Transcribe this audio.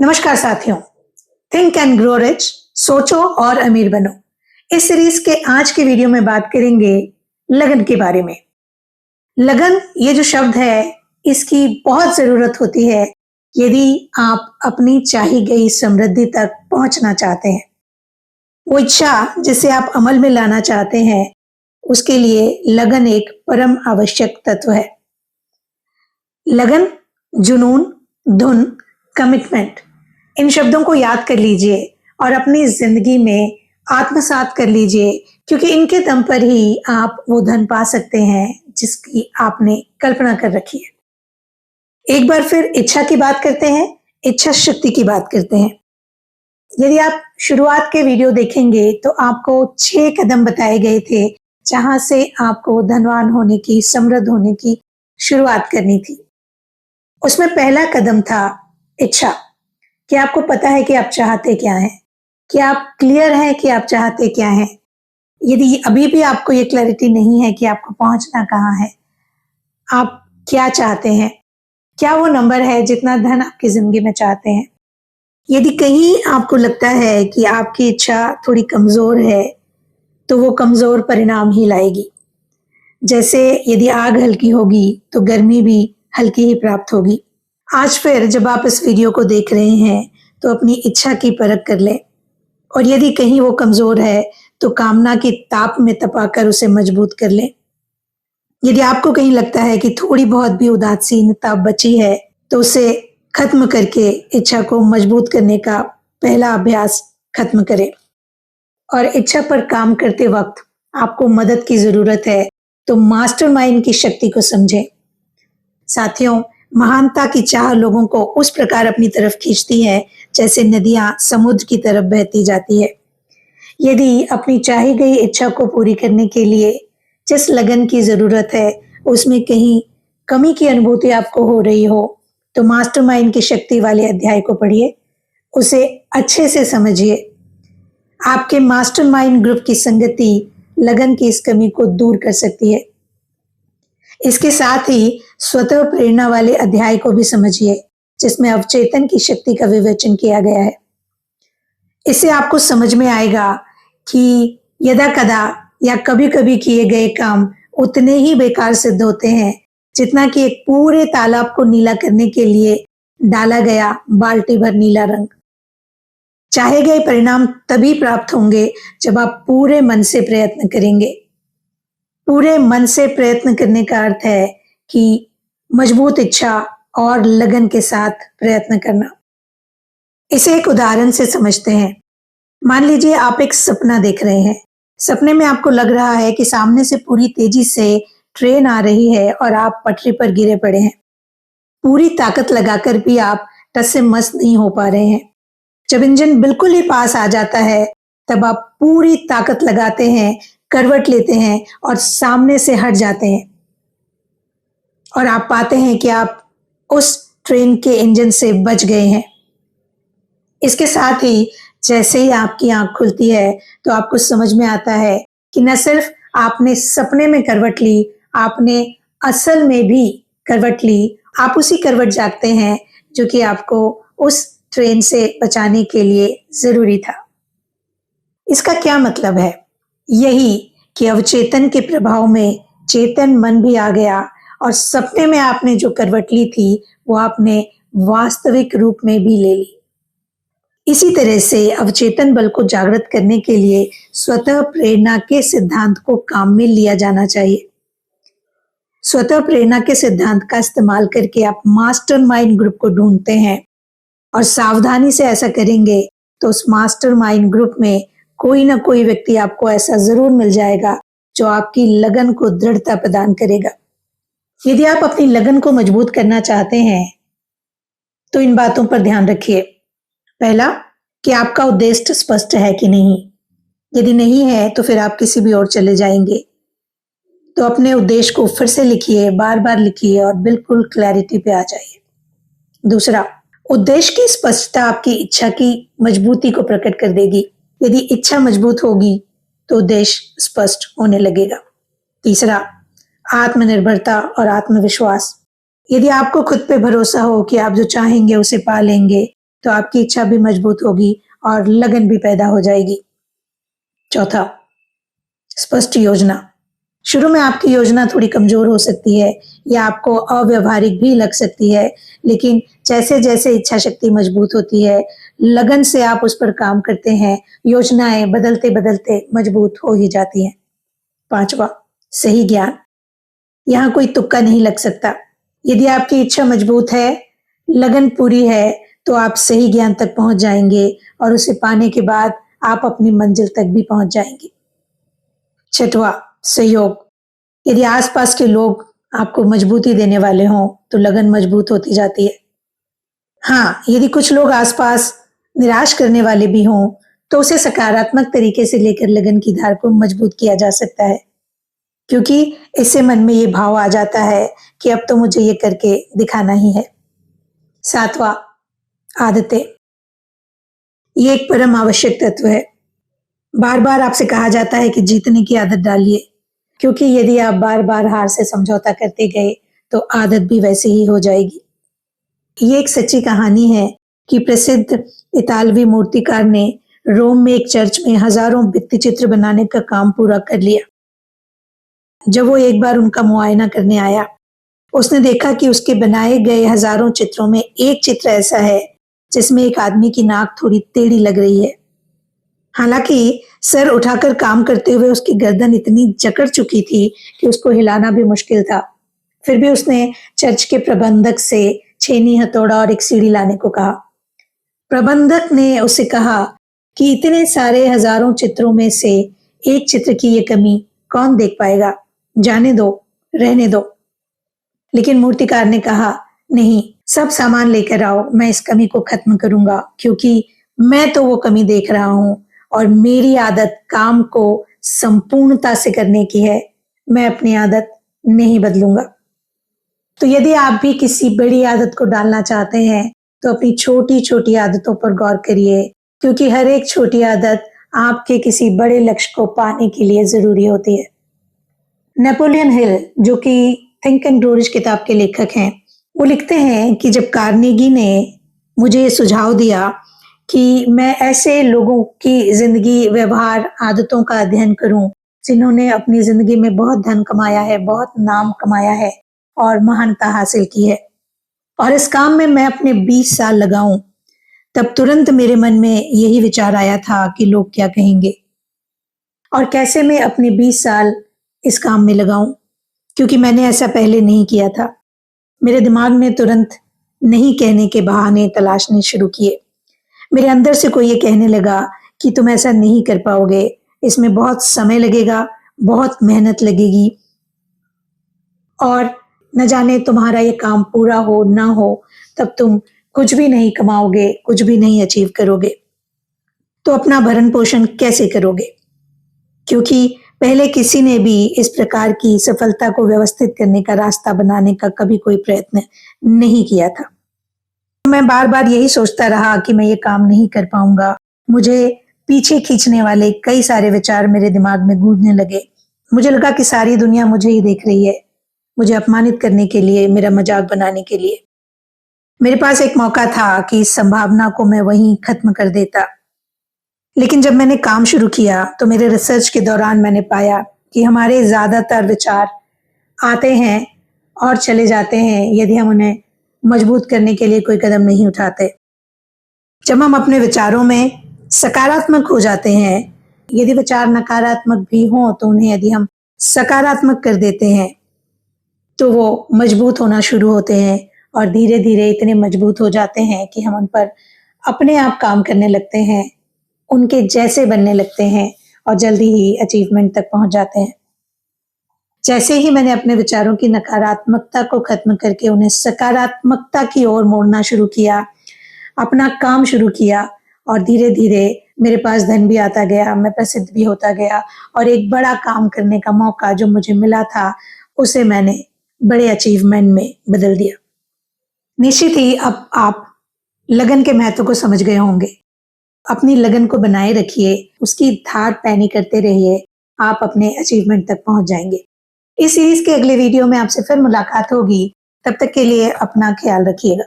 नमस्कार साथियों, think and grow rich, सोचो और अमीर बनो। इस सीरीज के आज के वीडियो में बात करेंगे लगन के बारे में। लगन ये जो शब्द है, इसकी बहुत जरूरत होती है यदि आप अपनी चाही गई समृद्धि तक पहुंचना चाहते हैं। वो इच्छा जिसे आप अमल में लाना चाहते हैं, उसके लिए लगन एक परम आवश्यक तत्व है। लगन, जुनून, धुन, कमिटमेंट, इन शब्दों को याद कर लीजिए और अपनी जिंदगी में आत्मसात कर लीजिए, क्योंकि इनके दम पर ही आप वो धन पा सकते हैं जिसकी आपने कल्पना कर रखी है। एक बार फिर इच्छा की बात करते हैं, इच्छा शक्ति की बात करते हैं। यदि आप शुरुआत के वीडियो देखेंगे तो आपको 6 कदम बताए गए थे जहां से आपको धनवान होने की, समृद्ध होने की शुरुआत करनी थी। उसमें पहला कदम था इच्छा। कि आपको पता है कि आप चाहते क्या हैं, कि आप क्लियर हैं कि आप चाहते क्या हैं। यदि अभी भी आपको ये क्लैरिटी नहीं है कि आपको पहुंचना कहाँ है, आप क्या चाहते हैं, क्या वो नंबर है जितना धन आपकी जिंदगी में चाहते हैं। यदि कहीं आपको लगता है कि आपकी इच्छा थोड़ी कमजोर है, तो वो कमजोर परिणाम ही लाएगी। जैसे यदि आग हल्की होगी तो गर्मी भी हल्की ही प्राप्त होगी। आज फिर जब आप इस वीडियो को देख रहे हैं तो अपनी इच्छा की परख कर लें, और यदि कहीं वो कमजोर है तो कामना की ताप में तपाकर उसे मजबूत कर लें। यदि आपको कहीं लगता है कि थोड़ी बहुत भी उदासीनता बची है तो उसे खत्म करके इच्छा को मजबूत करने का पहला अभ्यास खत्म करें। और इच्छा पर काम करते वक्त आपको मदद की जरूरत है तो मास्टरमाइंड की शक्ति को समझें। साथियों, महानता की चाह लोगों को उस प्रकार अपनी तरफ खींचती है जैसे नदियां समुद्र की तरफ बहती जाती है। यदि अपनी चाही गई इच्छा को पूरी करने के लिए जिस लगन की जरूरत है उसमें कहीं कमी की अनुभूति आपको हो रही हो, तो मास्टरमाइंड की शक्ति वाले अध्याय को पढ़िए, उसे अच्छे से समझिए। आपके मास्टरमाइंड ग्रुप की संगति लगन की इस कमी को दूर कर सकती है। इसके साथ ही स्वतः प्रेरणा वाले अध्याय को भी समझिए, जिसमें अवचेतन की शक्ति का विवेचन किया गया है। इससे आपको समझ में आएगा कि यदा कदा या कभी कभी किए गए काम उतने ही बेकार सिद्ध होते हैं जितना कि एक पूरे तालाब को नीला करने के लिए डाला गया बाल्टी भर नीला रंग। चाहे गए परिणाम तभी प्राप्त होंगे जब आप पूरे मन से प्रयत्न करेंगे। पूरे मन से प्रयत्न करने का अर्थ है कि मजबूत इच्छा और लगन के साथ प्रयत्न करना। इसे एक उदाहरण से समझते हैं। मान लीजिए आप एक सपना देख रहे हैं। सपने में आपको लग रहा है कि सामने से पूरी तेजी से ट्रेन आ रही है और आप पटरी पर गिरे पड़े हैं। पूरी ताकत लगाकर भी आप टस से मस नहीं हो पा रहे हैं। जब इंजन बिल्कुल ही पास आ जाता है तब आप पूरी ताकत लगाते हैं, करवट लेते हैं और सामने से हट जाते हैं, और आप पाते हैं कि आप उस ट्रेन के इंजन से बच गए हैं। इसके साथ ही जैसे ही आपकी आंख खुलती है तो आपको समझ में आता है कि न सिर्फ आपने सपने में करवट ली, आपने असल में भी करवट ली। आप उसी करवट जागते हैं जो कि आपको उस ट्रेन से बचाने के लिए जरूरी था। इसका क्या मतलब है? यही कि अवचेतन के प्रभाव में चेतन मन भी आ गया और सपने में आपने जो करवट ली थी वो आपने वास्तविक रूप में भी ले ली। इसी तरह से अवचेतन बल को जागृत करने के लिए स्वतः प्रेरणा के सिद्धांत को काम में लिया जाना चाहिए। स्वतः प्रेरणा के सिद्धांत का इस्तेमाल करके आप मास्टरमाइंड ग्रुप को ढूंढते हैं, और सावधानी से ऐसा करेंगे तो उस मास्टरमाइंड ग्रुप में कोई ना कोई व्यक्ति आपको ऐसा जरूर मिल जाएगा जो आपकी लगन को दृढ़ता प्रदान करेगा। यदि आप अपनी लगन को मजबूत करना चाहते हैं तो इन बातों पर ध्यान रखिए। पहला, कि आपका उद्देश्य स्पष्ट है कि नहीं। यदि नहीं है तो फिर आप किसी भी ओर चले जाएंगे। तो अपने उद्देश्य को फिर से लिखिए, बार बार लिखिए और बिल्कुल क्लैरिटी पे आ जाइए। दूसरा, उद्देश्य की स्पष्टता आपकी इच्छा की मजबूती को प्रकट कर देगी। यदि इच्छा मजबूत होगी तो उद्देश्य स्पष्ट होने लगेगा। तीसरा, आत्मनिर्भरता और आत्मविश्वास। यदि आपको खुद पे भरोसा हो कि आप जो चाहेंगे उसे पा लेंगे, तो आपकी इच्छा भी मजबूत होगी और लगन भी पैदा हो जाएगी। चौथा, स्पष्ट योजना। शुरू में आपकी योजना थोड़ी कमजोर हो सकती है या आपको अव्यवहारिक भी लग सकती है, लेकिन जैसे जैसे इच्छा शक्ति मजबूत होती है, लगन से आप उस पर काम करते हैं, योजनाएं बदलते बदलते मजबूत हो ही जाती हैं। पांचवा, सही ज्ञान। यहाँ कोई तुक्का नहीं लग सकता। यदि आपकी इच्छा मजबूत है, लगन पूरी है, तो आप सही ज्ञान तक पहुंच जाएंगे और उसे पाने के बाद आप अपनी मंजिल तक भी पहुंच जाएंगे। छठवां, सहयोग। यदि आसपास के लोग आपको मजबूती देने वाले हों, तो लगन मजबूत होती जाती है। हाँ, यदि कुछ लोग आसपास निराश करने वाले भी हों, तो उसे सकारात्मक तरीके से लेकर लगन की धार को मजबूत किया जा सकता है, क्योंकि इससे मन में ये भाव आ जाता है कि अब तो मुझे ये करके दिखाना ही है। सातवां, आदतें। ये एक परम आवश्यक तत्व है। बार बार आपसे कहा जाता है कि जीतने की आदत डालिए, क्योंकि यदि आप बार बार हार से समझौता करते गए तो आदत भी वैसी ही हो जाएगी। ये एक सच्ची कहानी है कि प्रसिद्ध इतालवी मूर्तिकार ने रोम में एक चर्च में हजारों भित्ति चित्र बनाने का काम पूरा कर लिया। जब वो एक बार उनका मुआयना करने आया, उसने देखा कि उसके बनाए गए हजारों चित्रों में एक चित्र ऐसा है जिसमें एक आदमी की नाक थोड़ी टेढ़ी लग रही है। हालांकि सर उठाकर काम करते हुए उसकी गर्दन इतनी जकड़ चुकी थी कि उसको हिलाना भी मुश्किल था। फिर भी उसने चर्च के प्रबंधक से छेनी, हथौड़ा और एक सीढ़ी लाने को कहा। प्रबंधक ने उसे कहा कि इतने सारे हजारों चित्रों में से एक चित्र की ये कमी कौन देख पाएगा, जाने दो, रहने दो। लेकिन मूर्तिकार ने कहा, नहीं, सब सामान लेकर आओ, मैं इस कमी को खत्म करूंगा, क्योंकि मैं तो वो कमी देख रहा हूं और मेरी आदत काम को संपूर्णता से करने की है। मैं अपनी आदत नहीं बदलूंगा। तो यदि आप भी किसी बड़ी आदत को डालना चाहते हैं, तो अपनी छोटी छोटी आदतों पर गौर करिए, क्योंकि हर एक छोटी आदत आपके किसी बड़े लक्ष्य को पाने के लिए जरूरी होती है। नेपोलियन हिल, जो कि थिंक एंड ग्रो रिच किताब के लेखक हैं, वो लिखते हैं कि जब कार्नेगी ने मुझे ये सुझाव दिया कि मैं ऐसे लोगों की जिंदगी, व्यवहार, आदतों का अध्ययन करूं जिन्होंने अपनी जिंदगी में बहुत धन कमाया है, बहुत नाम कमाया है और महानता हासिल की है, और इस काम में मैं अपने 20 साल लगाऊं, तब तुरंत मेरे मन में यही विचार आया था कि लोग क्या कहेंगे और कैसे मैं अपने 20 साल इस काम में लगाऊं, क्योंकि मैंने ऐसा पहले नहीं किया था। मेरे दिमाग ने तुरंत नहीं कहने के बहाने तलाशने शुरू किए। मेरे अंदर से कोई ये कहने लगा कि तुम ऐसा नहीं कर पाओगे, इसमें बहुत समय लगेगा, बहुत मेहनत लगेगी और न जाने तुम्हारा ये काम पूरा हो ना हो, तब तुम कुछ भी नहीं कमाओगे, कुछ भी नहीं अचीव करोगे, तो अपना भरण पोषण कैसे करोगे? क्योंकि पहले किसी ने भी इस प्रकार की सफलता को व्यवस्थित करने का रास्ता बनाने का कभी कोई प्रयत्न नहीं किया था। मैं बार बार यही सोचता रहा कि मैं ये काम नहीं कर पाऊंगा। मुझे पीछे खींचने वाले कई सारे विचार मेरे दिमाग में गूंजने लगे। मुझे लगा कि सारी दुनिया मुझे ही देख रही है, मुझे अपमानित करने के लिए, मेरा मजाक बनाने के लिए। मेरे पास एक मौका था कि इस संभावना को मैं वहीं खत्म कर देता। लेकिन जब मैंने काम शुरू किया तो मेरे रिसर्च के दौरान मैंने पाया कि हमारे ज्यादातर विचार आते हैं और चले जाते हैं यदि हम उन्हें मजबूत करने के लिए कोई कदम नहीं उठाते। जब हम अपने विचारों में सकारात्मक हो जाते हैं, यदि विचार नकारात्मक भी हों तो उन्हें यदि हम सकारात्मक कर देते हैं तो वो मजबूत होना शुरू होते हैं और धीरे धीरे इतने मजबूत हो जाते हैं कि हम उन पर अपने आप काम करने लगते हैं, उनके जैसे बनने लगते हैं और जल्दी ही अचीवमेंट तक पहुंच जाते हैं। जैसे ही मैंने अपने विचारों की नकारात्मकता को खत्म करके उन्हें सकारात्मकता की ओर मोड़ना शुरू किया, अपना काम शुरू किया और धीरे धीरे मेरे पास धन भी आता गया, मैं प्रसिद्ध भी होता गया और एक बड़ा काम करने का मौका जो मुझे मिला था उसे मैंने बड़े अचीवमेंट में बदल दिया। निश्चित ही अब आप लगन के महत्व को समझ गए होंगे। अपनी लगन को बनाए रखिए, उसकी धार पैनी करते रहिए, आप अपने अचीवमेंट तक पहुंच जाएंगे। इस सीरीज के अगले वीडियो में आपसे फिर मुलाकात होगी। तब तक के लिए अपना ख्याल रखिएगा।